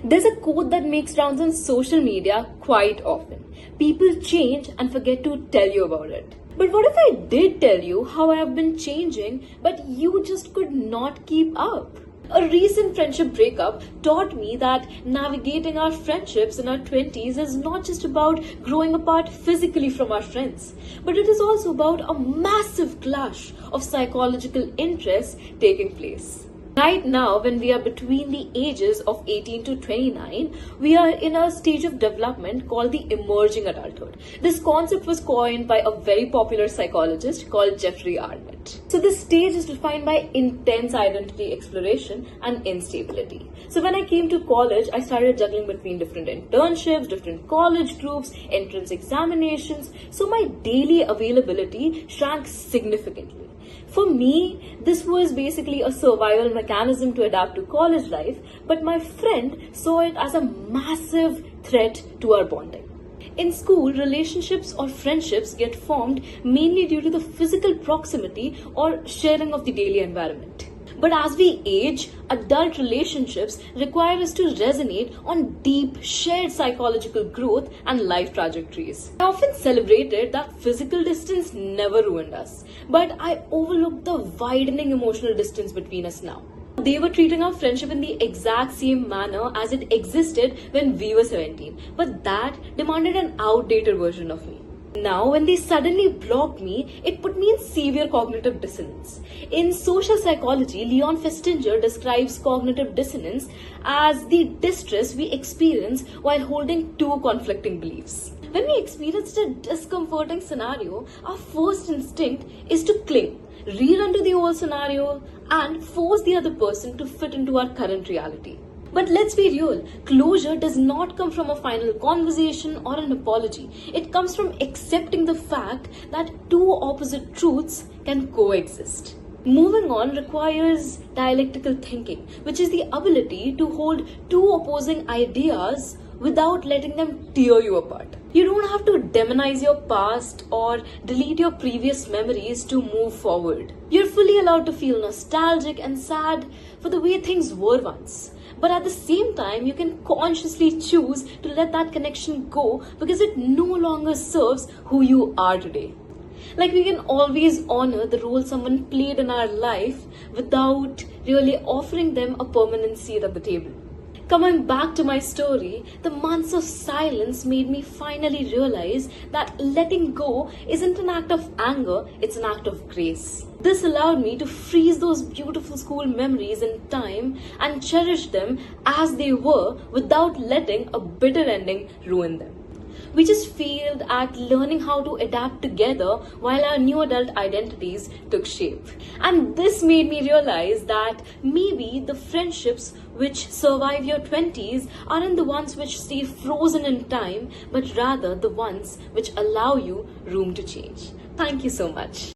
There's a quote that makes rounds on social media quite often. People change and forget to tell you about it. But what if I did tell you how I have been changing, but you just could not keep up? A recent friendship breakup taught me that navigating our friendships in our 20s is not just about growing apart physically from our friends, but it is also about a massive clash of psychological interests taking place. Right now, when we are between the ages of 18 to 29, we are in a stage of development called the emerging adulthood. This concept was coined by a very popular psychologist called Jeffrey Arnett. So this stage is defined by intense identity exploration and instability. So when I came to college, I started juggling between different internships, different college groups, entrance examinations. So my daily availability shrank significantly. For me, this was basically a survival mechanism to adapt to college life, but my friend saw it as a massive threat to our bonding. In school, relationships or friendships get formed mainly due to the physical proximity or sharing of the daily environment. But as we age, adult relationships require us to resonate on deep, shared psychological growth and life trajectories. I often celebrated that physical distance never ruined us, but I overlooked the widening emotional distance between us now. They were treating our friendship in the exact same manner as it existed when we were 17, but that demanded an outdated version of me. Now, when they suddenly blocked me, it put me in severe cognitive dissonance. In social psychology, Leon Festinger describes cognitive dissonance as the distress we experience while holding two conflicting beliefs. When we experience a discomforting scenario, our first instinct is to cling, rerun to the old scenario, and force the other person to fit into our current reality. But let's be real, closure does not come from a final conversation or an apology. It comes from accepting the fact that two opposite truths can coexist. Moving on requires dialectical thinking, which is the ability to hold two opposing ideas without letting them tear you apart. You don't have to demonize your past or delete your previous memories to move forward. You're fully allowed to feel nostalgic and sad for the way things were once. But at the same time, you can consciously choose to let that connection go because it no longer serves who you are today. Like, we can always honor the role someone played in our life without really offering them a permanent seat at the table. Coming back to my story, the months of silence made me finally realize that letting go isn't an act of anger, it's an act of grace. This allowed me to freeze those beautiful school memories in time and cherish them as they were without letting a bitter ending ruin them. We just failed at learning how to adapt together while our new adult identities took shape. And this made me realize that maybe the friendships which survive your 20s aren't the ones which stay frozen in time, but rather the ones which allow you room to change. Thank you so much.